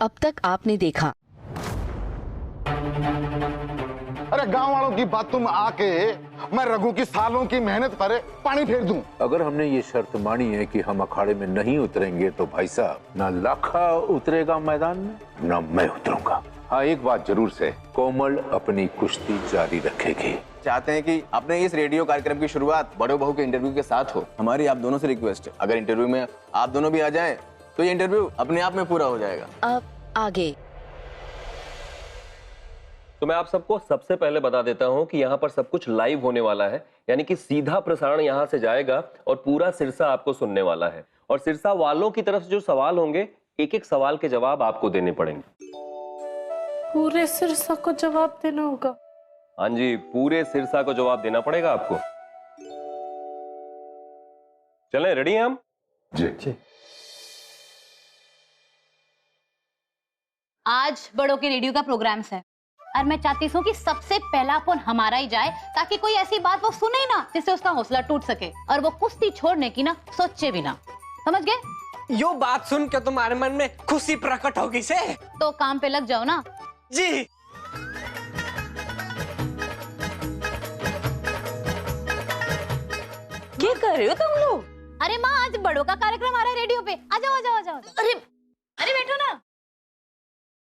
अब तक आपने देखा। अरे गांव वालों की बात तुम आके मैं रघु की सालों की मेहनत पर पानी फेर दूं। अगर हमने ये शर्त मानी है कि हम अखाड़े में नहीं उतरेंगे तो भाई साहब, ना लाखा उतरेगा मैदान में, ना मैं उतरूंगा। हाँ, एक बात जरूर से, कोमल अपनी कुश्ती जारी रखेगी। चाहते हैं कि अपने इस रेडियो कार्यक्रम की शुरुआत बड़े बहू के इंटरव्यू के साथ हो। हमारी आप दोनों से रिक्वेस्ट है, अगर इंटरव्यू में आप दोनों भी आ जाएं तो ये इंटरव्यू अपने आप में पूरा हो जाएगा। अब आगे तो मैं आप सबको सबसे पहले बता देता हूं कि यहाँ पर सब कुछ लाइव होने वाला है, यानी कि सीधा प्रसारण यहाँ से जाएगा और पूरा सिरसा आपको सुनने वाला है। और सिरसा वालों की तरफ से जो सवाल होंगे, एक एक सवाल के जवाब आपको देने पड़ेंगे। पूरे सिरसा को जवाब देना होगा? हाँ जी, पूरे सिरसा को जवाब देना पड़ेगा आपको। चलें, रेडी हैं हम? जी। आज बड़ों के रेडियो का प्रोग्राम है और मैं चाहती हूँ कि सबसे पहला फोन हमारा ही जाए, ताकि कोई ऐसी बात वो सुने ना जिससे उसका हौसला टूट सके और वो कुश्ती छोड़ने की ना सोचे भी ना। समझ गए? यो बात सुन के तुम्हारे मन में खुशी प्रकट होगी से? तो काम पे लग जाओ ना। जी। क्या कर रहे हो तुम लोग? अरे माँ, आज बड़ों का कार्यक्रम आ रहा है रेडियो पे। आ जाओ आ जाओ आ जाओ। अरे अरे बैठो ना।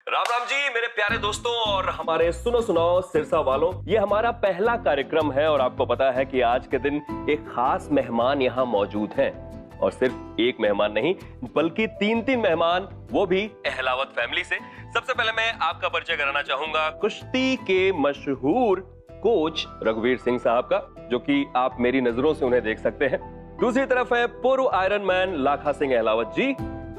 राम राम जी मेरे प्यारे दोस्तों और हमारे सुनो सुनाओ सिरसा वालों, ये हमारा पहला कार्यक्रम है और आपको पता है कि आज के दिन एक खास मेहमान यहाँ मौजूद हैं। और सिर्फ एक मेहमान नहीं, बल्कि 3 मेहमान, वो भी अहलावत फैमिली से। सबसे पहले मैं आपका परिचय कराना चाहूंगा कुश्ती के मशहूर कोच रघुवीर सिंह साहब का, जो कि आप मेरी नजरों से उन्हें देख सकते हैं। दूसरी तरफ है पूर्व आयरन मैन लाखा सिंह अहलावत जी,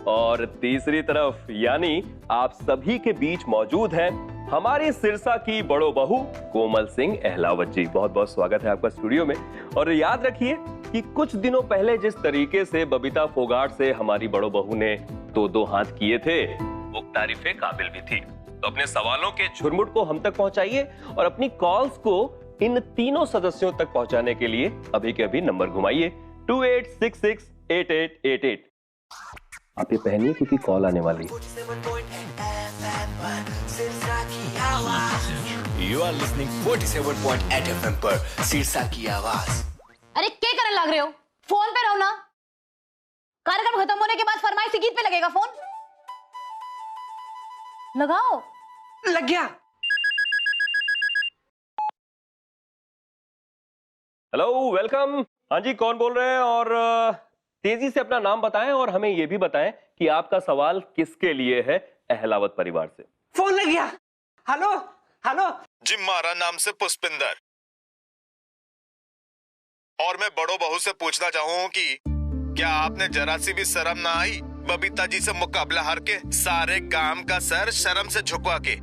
और तीसरी तरफ यानी आप सभी के बीच मौजूद हैं हमारी सिरसा की बड़ो बहू कोमल सिंह अहलावत जी। बहुत बहुत स्वागत है आपका स्टूडियो में। और याद रखिए कि कुछ दिनों पहले जिस तरीके से बबीता फोगाट से हमारी बड़ो बहू ने दो हाथ किए थे, वो तारीफे काबिल भी थी। तो अपने सवालों के झुरमुट को हम तक पहुंचाइए और अपनी कॉल्स को इन तीनों सदस्यों तक पहुंचाने के लिए अभी के अभी नंबर घुमाइए 28668888। आप ये पहनिए क्योंकि कॉल आने वाली है। You are listening 47.8 FM पर सिरसा की आवाज। अरे क्या करने लग रहे हो? फोन पे रहो ना। कार्यक्रम खत्म होने के बाद फरमाइशी गीत पे लगेगा फोन। लगाओ। लग गया। Hello, welcome. हाँ जी, कौन बोल रहे हैं? और तेजी से अपना नाम बताएं और हमें यह भी बताएं कि आपका सवाल किसके लिए है अहलावत परिवार से। फोन लग गया। हेलो हेलो जी, मारा नाम से पुष्पिंदर, और मैं बड़ो बहू से पूछना चाहूँ कि क्या आपने जरा सी भी शर्म ना आई बबीता जी से मुकाबला हार के, सारे काम का सर शर्म से झुकवा के,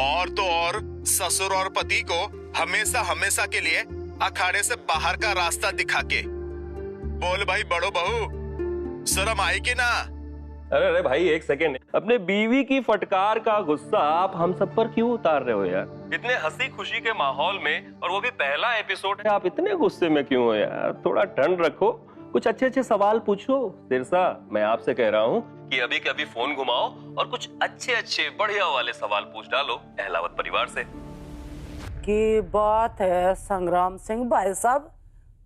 और तो और ससुर और पति को हमेशा हमेशा के लिए अखाड़े से बाहर का रास्ता दिखा के। बोल भाई बड़ो बहू, शर्म आई कि ना? अरे अरे भाई, एक सेकेंड, अपने बीवी की फटकार का गुस्सा आप हम सब पर क्यों उतार रहे हो यार? इतने हंसी खुशी के माहौल में, और वो भी पहला एपिसोड है, आप इतने गुस्से में क्यों हो यार? थोड़ा ठंड रखो, कुछ अच्छे अच्छे सवाल पूछो। सिरसा, मैं आपसे कह रहा हूँ कि अभी के अभी फोन घुमाओ और कुछ अच्छे अच्छे बढ़िया वाले सवाल पूछ डालो अहलावत परिवार से। की बात है संग्राम सिंह भाई साहब,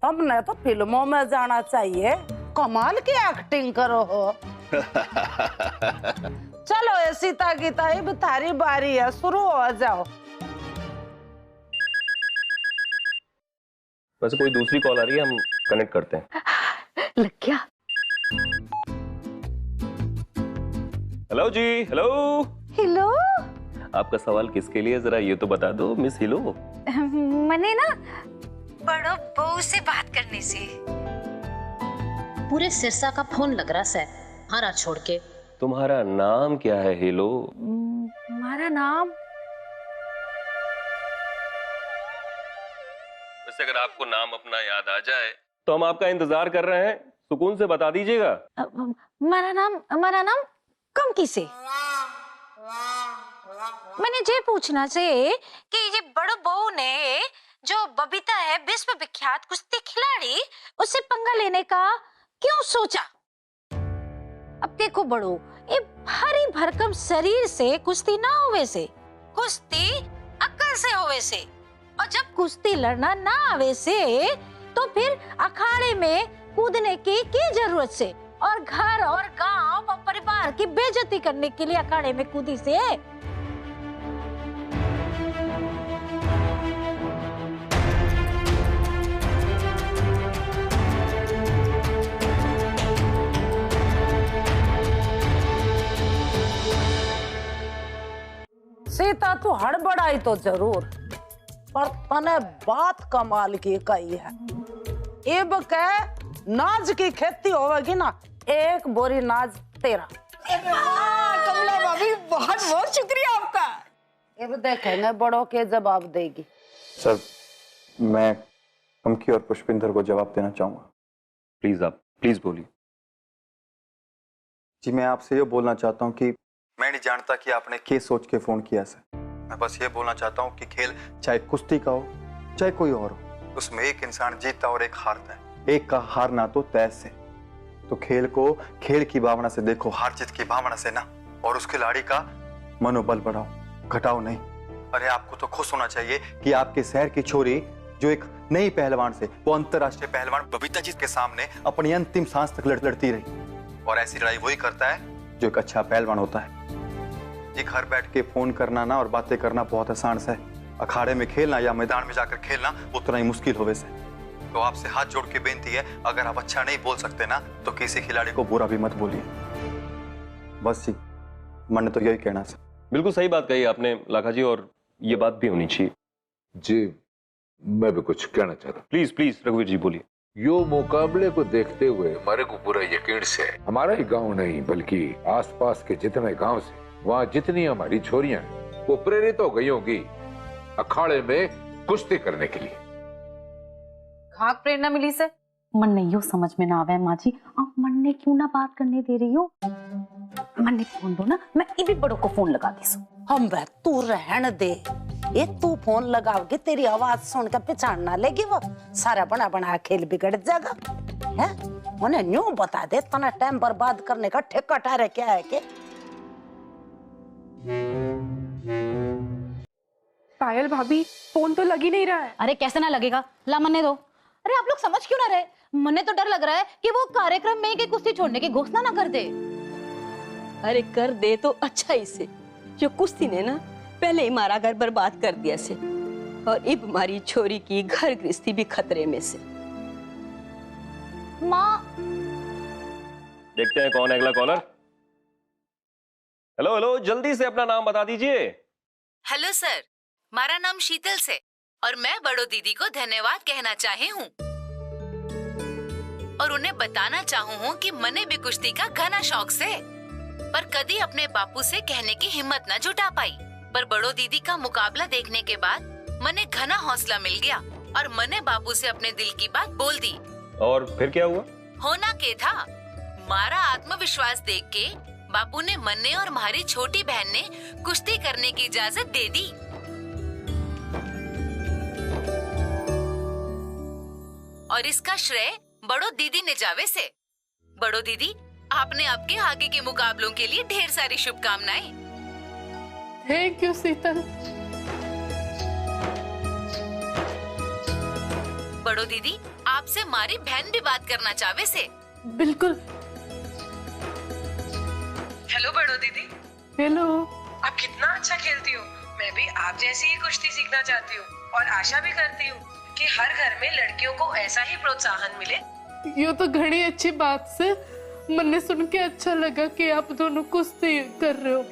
हमने तो फिल्मों में जाना चाहिए। कमाल की एक्टिंग करो हो। चलो ये सीता गीता, अब थारी बारी है, शुरू हो जाओ। वैसे कोई दूसरी कॉल आ रही है, हम कनेक्ट करते हैं। लग गया। हेलो जी। हेलो हेलो, आपका सवाल किसके लिए, जरा ये तो बता दो मिस हिलो। मने ना बड़ो बहू से बात करने से। पूरे सिरसा का फोन लग रहा है, हारा छोड़ के। तुम्हारा नाम क्या है हिलो? हमारा नाम, वैसे अगर आपको नाम अपना याद आ जाए तो हम आपका इंतजार कर रहे हैं, सुकून से बता दीजिएगा। हमारा नाम कमकी से। मैंने ये पूछना चाहिए कि ये बड़ो बहू ने जो बबीता है विश्व विख्यात कुश्ती खिलाड़ी, उससे पंगा लेने का क्यों सोचा? अब देखो बड़ो, ये भारी भरकम शरीर से कुश्ती ना होवे से, कुश्ती अक्ल से होवे से। और जब कुश्ती लड़ना ना आवे से तो फिर अखाड़े में कूदने की जरूरत से, और घर और गांव और परिवार की बेइज्जती करने के लिए अखाड़े में कूदी से। सीता तू हड़बड़ाई तो जरूर, पर तने बात कमाल की कही है। इब के नाज की खेती होगी ना, एक बोरी नाज तेरा। कमला भाभी बहुत बहुत शुक्रिया आपका। इब देखेंगे बड़ों के जवाब देगी। सर, मैं कमकी और पुष्पिंदर को जवाब देना चाहूंगा। प्लीज आप प्लीज बोलिए। जी, मैं आपसे ये बोलना चाहता हूँ कि मैं नहीं जानता कि आपने क्या सोच के फोन किया सर। मैं बस ये बोलना चाहता हूँ कि खेल चाहे कुश्ती का हो चाहे कोई और हो, उसमें एक इंसान जीतता और एक हारता है। एक का हारना तो तय से। तो खेल को खेल की भावना से देखो, हार जीत की भावना से ना। और उस खिलाड़ी का मनोबल बढ़ाओ, घटाओ नहीं। अरे आपको तो खुश होना चाहिए कि आपके शहर की छोरी जो एक नई पहलवान से, वो अंतरराष्ट्रीय पहलवान बबीता जी के सामने अपनी अंतिम सांस तक लड़ती रही। और ऐसी लड़ाई वही करता है जो एक अच्छा पहलवान होता है। जी, घर बैठ के फोन करना ना और बातें करना बहुत आसान है। अखाड़े में खेलना या मैदान में जाकर खेलना उतना ही मुश्किल होवे से। तो आपसे हाथ जोड़ के बेनती है, अगर आप अच्छा नहीं बोल सकते ना तो किसी खिलाड़ी को बुरा भी मत बोलिए। बस जी, मन तो यही कहना है। बिल्कुल सही बात कही आपने लाखा जी, और ये बात भी होनी चाहिए। जी, मैं भी कुछ कहना चाहता हूँ। प्लीज प्लीज रघुवीर जी बोलिए। यो मुकाबले को देखते हुए हमारे को पूरा यकीन से हमारा ही गांव नहीं बल्कि आसपास के जितने गांव से वहाँ जितनी हमारी छोरियां हैं वो प्रेरित हो गई होंगी अखाड़े में कुश्ती करने के लिए। खाक प्रेरणा मिली से मन नहीं यो समझ में ना आवे माँ जी, आप मन ने क्यों ना बात करने दे रही हो? मन ने फोन दो ना, मैं इबी बड़ों को फोन लगा दी सो। हम वह तू रहन दे, ये तू फोन लगाओगे तेरी आवाज सुन के पहचान ना लेगी वो। सारा बना बना खेल बिगड़ जाएगा है। उन्हें न्यू बता दे, तना टाइम बर्बाद करने का ठेका ठहरे क्या है के। पायल भाभी, फोन तो लग ही नहीं रहा है। अरे कैसे ना लगेगा, ला मन्ने दो। अरे आप लोग समझ क्यों ना रहे? मन्ने तो डर लग रहा है कि वो कार्यक्रम में ही कुश्ती छोड़ने की घोषणा ना कर दे। अरे कर दे तो अच्छा ही से, जो कुश्ती ने ना पहले ही हमारा घर बर्बाद कर दिया से, और अब हमारी छोरी की घर गृहस्थी भी खतरे में से। माँ, देखते हैं कौन है अगला कॉलर। हेलो हेलो, जल्दी से अपना नाम बता दीजिए। हेलो सर, मारा नाम शीतल से और मैं बड़ो दीदी को धन्यवाद कहना चाहे हूँ और उन्हें बताना चाहूँ हूँ कि मने भी कुश्ती का घना शौक से, पर कभी अपने बापू से कहने की हिम्मत न जुटा पाई। पर बड़ो दीदी का मुकाबला देखने के बाद मने घना हौसला मिल गया और मने बापू से अपने दिल की बात बोल दी। और फिर क्या हुआ? होना के था, मारा आत्मविश्वास देख के बापू ने मन्ने और हमारी छोटी बहन ने कुश्ती करने की इजाजत दे दी। और इसका श्रेय बड़ो दीदी ने जावे से। बड़ो दीदी, आपने आपके आगे के मुकाबलों के लिए ढेर सारी शुभकामनाएं। थैंक यू शीतल। बड़ो दीदी, आपसे हमारी बहन भी बात करना चाहे से। बिल्कुल। हेलो बड़ो दीदी। हेलो। आप कितना अच्छा खेलती हो। मैं भी आप जैसी ही कुश्ती सीखना चाहती हूँ और आशा भी करती हूँ कि हर घर में लड़कियों को ऐसा ही प्रोत्साहन मिले। ये तो घनी अच्छी बात से मन सुन के अच्छा लगा कि आप दोनों कुश्ती कर रहे हो।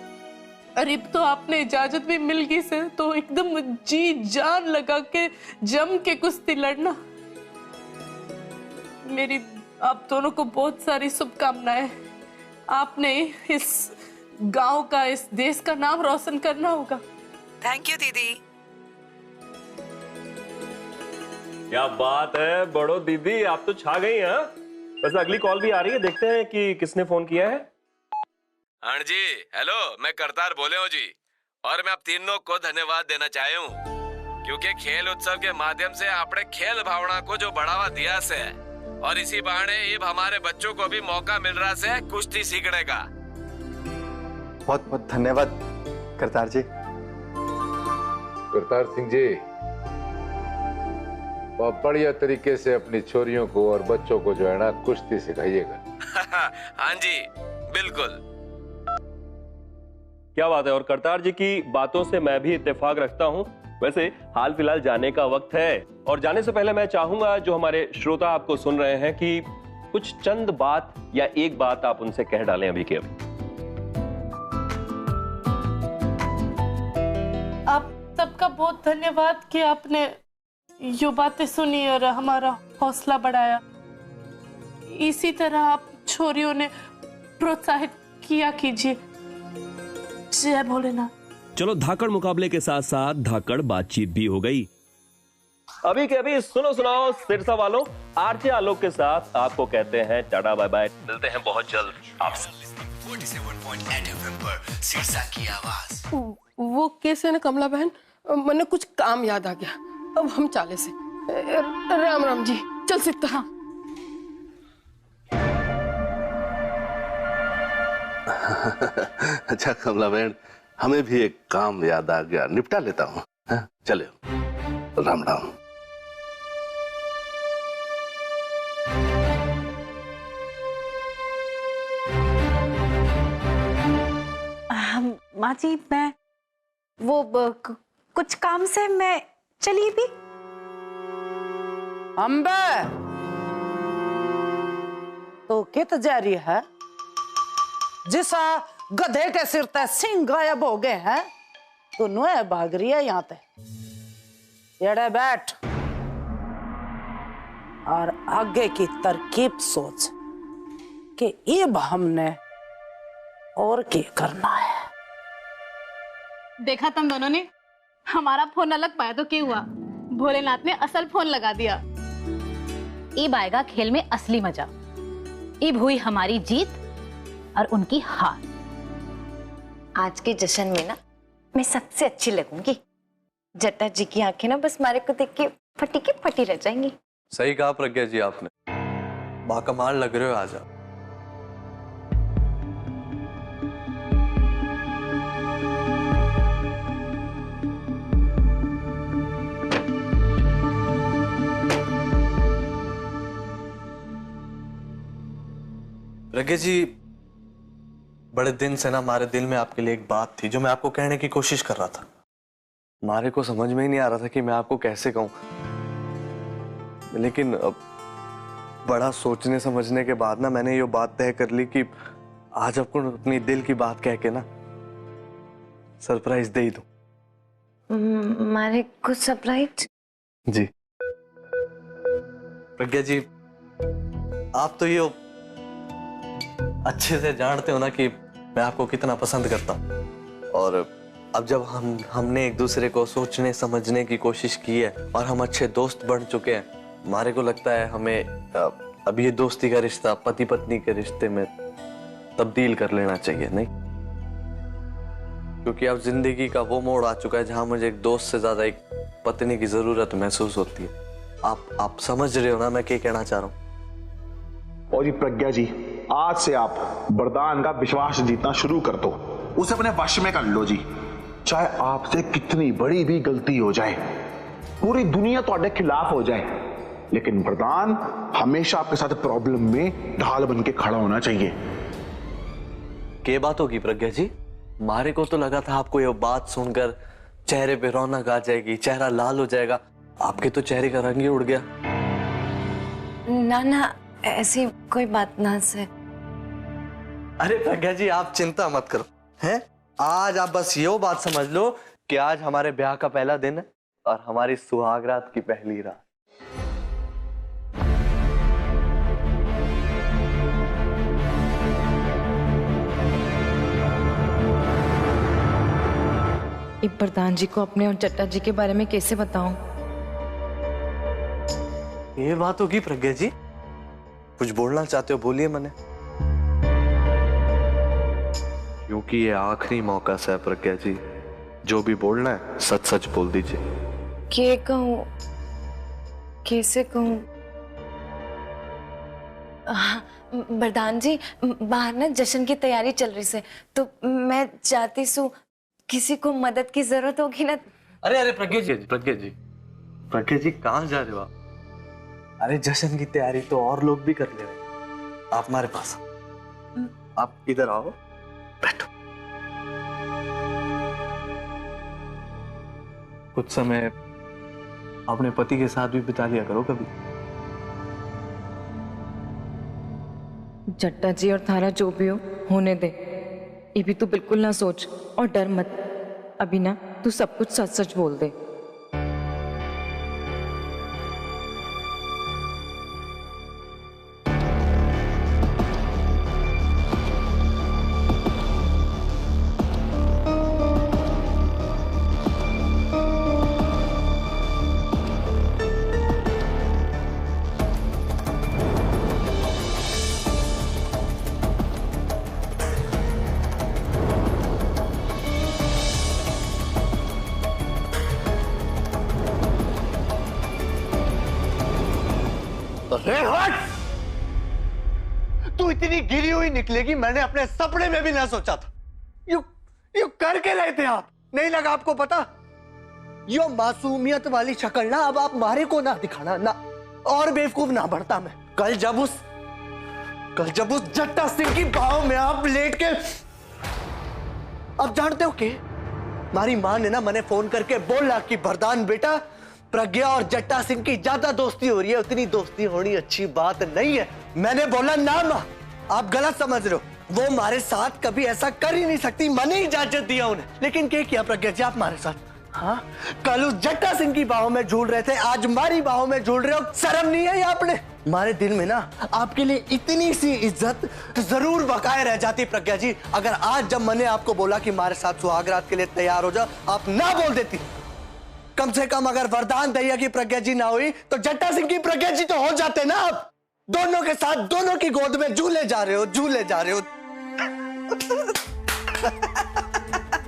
अरे तो आपने इजाजत भी मिल गई से, तो एकदम जी जान लगा के जम के कुश्ती लड़ना। मेरी आप दोनों को बहुत सारी शुभकामनाएं। आपने इस गांव का, इस देश का नाम रोशन करना होगा। थैंक यू दीदी। क्या बात है बड़ो दीदी, आप तो छा गई हैं। बस अगली कॉल भी आ रही है, देखते हैं कि किसने फोन किया है। हाँ जी, हेलो, मैं करतार बोले हूँ जी, और मैं आप तीनों को धन्यवाद देना चाहे हूँ क्योंकि खेल उत्सव के माध्यम से आपने खेल भावना को जो बढ़ावा दिया से, और इसी बहाने अब हमारे बच्चों को भी मौका मिल रहा से कुश्ती सीखने का। बहुत बहुत धन्यवाद करतार जी। करतार सिंह जी, बहुत बढ़िया तरीके से अपनी छोरियों को और बच्चों को जो है ना कुश्ती सिखाइएगा। हाँ जी, बिल्कुल। क्या बात है। और करतार जी की बातों से मैं भी इत्तेफाक रखता हूं। वैसे हाल फिलहाल जाने का वक्त है और जाने से पहले मैं चाहूंगा जो हमारे श्रोता आपको सुन रहे हैं कि कुछ चंद बात या एक बात आप उनसे कह डालें अभी के अभी। आप सबका बहुत धन्यवाद कि आपने यो बातें सुनी और हमारा हौसला बढ़ाया। इसी तरह आप छोरियों ने प्रोत्साहित किया कीजिए। जय भोलेनाथ। चलो, धाकड़ मुकाबले के साथ साथ धाकड़ बातचीत भी हो गई। अभी के अभी सुनो सुनाओ सिरसा वालों, आरजे आलोक के साथ आपको कहते हैं टाटा बाय बाय। मिलते हैं बहुत जल्द आपसे। 47.8 FM पर सिरसा की आवाज। वो कैसे ना कमला बहन, मैंने कुछ काम याद आ गया। अब हम चाले से। राम राम जी, चल सकता। हाँ। अच्छा कमला बहन, हमें भी एक काम याद आ गया, निपटा लेता हूँ। चले, राम राम। माँ जी, मैं वो कुछ काम से मैं चली भी। अम्बे, तो कित जा रही है? जिसा गधे के सिर ते सिंह गायब हो गए हैं, तो नुए भाग रही है यहाँ ते। येड़े बैठ और आगे की तरकीब सोच कि अब हमने और क्या करना है। देखा तुम दोनों ने, हमारा फोन न लग पाया तो क्या हुआ, भोलेनाथ ने असल फोन लगा दिया। इब आएगा खेल में असली मजा। इब हुई हमारी जीत और उनकी हार। आज के जश्न में ना मैं सबसे अच्छी लगूंगी। जट्टा जी की आंखें ना बस मारे को देख के फटी रह जाएंगी। सही कहा प्रज्ञा जी आपने, बाकमाल लग रहे हो आज आप। प्रज्ञा जी, बड़े दिन से ना हमारे दिल में आपके लिए एक बात थी जो मैं आपको कहने की कोशिश कर रहा था। हमारे को समझ में ही नहीं आ रहा था कि मैं आपको कैसे कहूं, लेकिन अब बड़ा सोचने समझने के बाद ना मैंने ये बात तय कर ली कि आज आपको अपनी दिल की बात कह के ना सरप्राइज दे ही दूं। मारे कुछ सरप्राइज? जी प्रज्ञा जी, आप तो ये अच्छे से जानते हो ना कि मैं आपको कितना पसंद करता हूँ। और अब जब हमने एक दूसरे को सोचने समझने की कोशिश की है और हम अच्छे दोस्त बन चुके हैं, हमारे को लगता है हमें अब ये दोस्ती का रिश्ता पति पत्नी के रिश्ते में तब्दील कर लेना चाहिए, नहीं? क्योंकि अब जिंदगी का वो मोड़ आ चुका है जहां मुझे एक दोस्त से ज्यादा एक पत्नी की जरूरत महसूस होती है। आप समझ रहे हो ना मैं क्या कहना चाह रहा हूँ? और जी प्रज्ञा जी, आज से आप वरदान का विश्वास जीतना शुरू कर दो, उसे अपने वश में कर लो जी। चाहे आपसे कितनी बड़ी भी गलती हो जाए, पूरी दुनिया तुम्हारे खिलाफ हो जाए, लेकिन वरदान हमेशा आपके साथ प्रॉब्लम में ढाल बन के खड़ा होना चाहिए। क्या बात होगी प्रज्ञा जी? मारे को तो लगा था आपको ये बात सुनकर चेहरे पे रौनक आ जाएगी, चेहरा लाल हो जाएगा। आपके तो चेहरे का रंग ही उड़ गया। ना ऐसी कोई बात ना से। अरे प्रज्ञा जी, आप चिंता मत करो, हैं? आज आप बस यो बात समझ लो कि आज हमारे ब्याह का पहला दिन है और हमारी सुहागरात की पहली रात। प्रधान जी को अपने और जट्टा जी के बारे में कैसे बताऊं? ये बात होगी प्रज्ञा जी, कुछ बोलना चाहते हो बोलिए मने। क्योंकि ये आखिरी मौका है प्रज्ञा जी, जो भी बोलना है सच सच बोल दीजिए। क्या कहूं, कैसे कहूं? प्रधान जी बाहर ना जश्न की तैयारी चल रही है, तो मैं चाहती हूँ किसी को मदद की जरूरत होगी ना। अरे अरे प्रज्ञा जी कहाँ जा रहे हो आप? अरे जश्न की तैयारी तो और लोग भी कर ले रहे हैं, आप हमारे पास आप इधर आओ, बैठो। कुछ समय अपने पति के साथ भी बिता लिया करो कभी। जट्टा जी और थारा जो भी हो होने दे, ये भी तू बिल्कुल ना सोच और डर मत। अभी ना तू सब कुछ सच सच बोल दे। अरे हट! तू इतनी गिरी हुई निकलेगी मैंने अपने सपने में भी ना सोचा था। यू करके रहे थे आप, नहीं लगा आपको पता? यो मासूमियत वाली शक्ल ना अब आप मारे को ना दिखाना ना, और बेवकूफ ना बढ़ता मैं। कल जब उस जट्टा सिंह की बाहों में आप लेट के, अब जानते हो कि हमारी मां ने ना मैंने फोन करके बोला कि वरदान बेटा प्रज्ञा और जट्टा सिंह की ज्यादा दोस्ती हो रही है, उतनी दोस्ती होनी अच्छी बात नहीं है। मैंने बोला ना मां, आप गलत समझ रहे हो, वो हमारे साथ कभी ऐसा कर ही नहीं सकती, मैंने इजाजत दिया उन्हें। लेकिन क्या किया प्रज्ञा जी आप हमारे साथ? हाँ, कल उस जट्टा सिंह की बाहों में झूल रहे थे, आज हमारी बाहों में झूल रहे हो। शर्म नहीं है ये आपने? हमारे दिल में ना आपके लिए इतनी सी इज्जत जरूर बकाए रह जाती प्रज्ञा जी, अगर आज जब मैंने आपको बोला कि हमारे साथ सुहागरात के लिए तैयार हो जाओ, आप ना बोल देती। कम से कम अगर वरदान दैया की प्रज्ञा जी ना हुई तो जट्टा सिंह की प्रज्ञा जी तो हो जाते ना। आप दोनों के साथ दोनों की गोद में झूले जा रहे हो।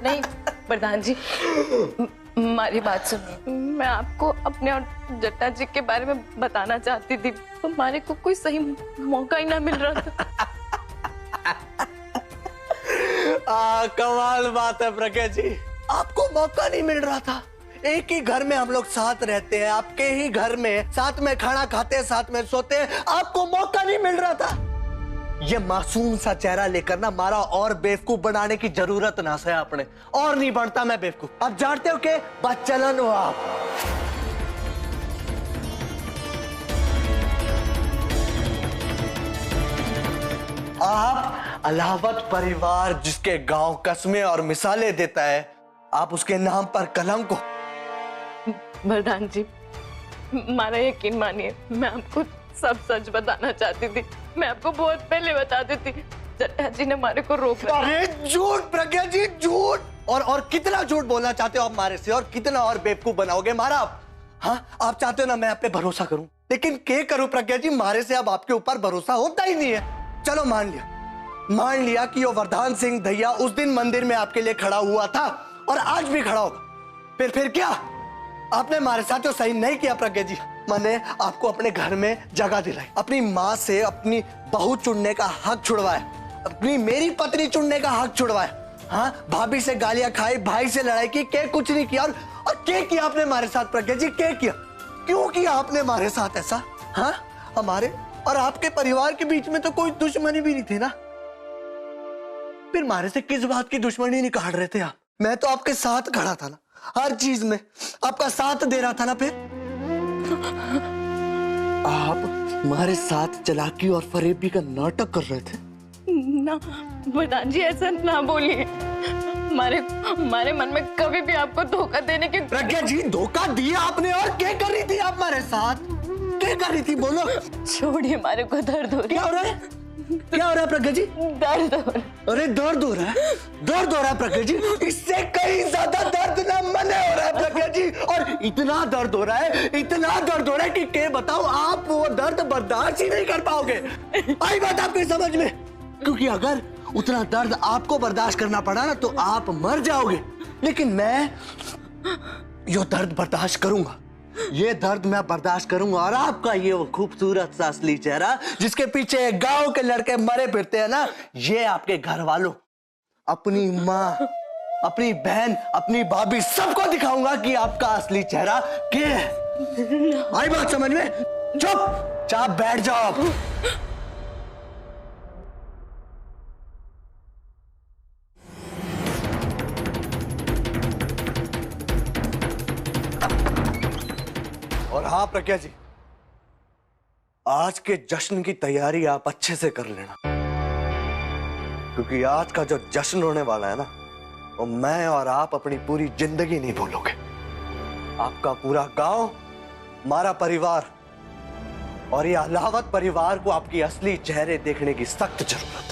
नहीं प्रधान जी, हमारी बात सुनिए। मैं आपको अपने और जट्टा जी के बारे में बताना चाहती थी, तो हमारे को कोई सही मौका ही ना मिल रहा था। कमाल बात है प्रज्ञा जी, आपको मौका नहीं मिल रहा था। एक ही घर में हम लोग साथ रहते हैं, आपके ही घर में साथ में खाना खाते हैं, साथ में सोते हैं, आपको मौका नहीं मिल रहा था। ये मासूम सा चेहरा लेकर ना मारा और बेवकूफ बनाने की जरूरत ना से आपने, और नहीं बनता मैं बेवकूफ। अब जानते हो कि बच्चलन हो आप। आप अलावत परिवार जिसके गांव कस्में और मिसालें देता है, आप उसके नाम पर कलंक को। वरदान जी हमारा यकीन मानिए, मैं आपको सब सच बताना चाहती थी। मैं आपको बहुत पहले बता देती, जट्टा जी ने हमारे को रोक रखा। अरे झूठ प्रज्ञा जी, झूठ। और कितना झूठ बोलना चाहते हो आप हमारे से, और कितना और बेवकूफ बनाओगे हमारा आप? हाँ, आप चाहते हो ना मैं आप पे भरोसा करूं, लेकिन क्या करूं प्रज्ञा जी, हमारे से अब आपके ऊपर भरोसा होता ही नहीं है। चलो मान लिया कि वो वरदान सिंह दैया उस दिन मंदिर में आपके लिए खड़ा हुआ था और आज भी खड़ा होगा। फिर क्या आपने हमारे साथ तो सही नहीं किया प्रज्ञा जी। मैंने आपको अपने घर में जगह दिलाई, अपनी माँ से अपनी बहू चुनने का हक छुड़वाया, अपनी मेरी पत्नी चुनने का हक छुड़वाया। हाँ, भाभी से गालियां खाई, भाई से लड़ाई की, क्या कुछ नहीं किया। और क्या किया आपने हमारे साथ प्रज्ञा जी, क्या किया? क्यों किया आपने हमारे साथ ऐसा? हाँ, हमारे और आपके परिवार के बीच में तो कोई दुश्मनी भी नहीं थी ना, फिर हमारे से किस बात की दुश्मनी निकाल रहे थे आप? मैं तो आपके साथ खड़ा था ना, हर चीज में आपका साथ दे रहा था ना। फिर आप हमारे साथ चालाकी और फरेबी का नाटक कर रहे थे ना। वरदान जी ऐसा ना बोलिए, हमारे मन में कभी भी आपको धोखा देने की। प्रज्ञा जी धोखा दिया आपने, और क्या कर रही थी आप हमारे साथ? क्या कर रही थी बोलो? छोड़िए, हमारे को दर्द हो रहा है। क्या हो रहा है? क्या हो रहा है प्रज्ञा जी? दर्द हो रहा है। अरे दर्द हो रहा है, दर्द हो रहा है प्रज्ञा जी, इससे कहीं ज्यादा दर्द ना मने हो रहा है प्रज्ञा जी। और इतना दर्द हो रहा है कि क्या बताओ, आप वो दर्द बर्दाश्त ही नहीं कर पाओगे। आई बात आपकी समझ में? क्योंकि अगर उतना दर्द आपको बर्दाश्त करना पड़ा ना तो आप मर जाओगे, लेकिन मैं यो दर्द बर्दाश्त करूंगा। ये दर्द मैं बर्दाश्त करूंगा और आपका ये वो खूबसूरत सा असली चेहरा जिसके पीछे गांव के लड़के मरे फिरते हैं ना, ये आपके घर वालों, अपनी माँ, अपनी बहन, अपनी भाभी, सबको दिखाऊंगा कि आपका असली चेहरा क्या है। आई बात समझ में? चुप बैठ जाओ। और हाँ प्रज्ञा जी, आज के जश्न की तैयारी आप अच्छे से कर लेना, क्योंकि आज का जो जश्न होने वाला है ना, वो मैं और आप अपनी पूरी जिंदगी नहीं भूलोगे। आपका पूरा गांव, हमारा परिवार और ये अलावत परिवार को आपकी असली चेहरे देखने की सख्त जरूरत है।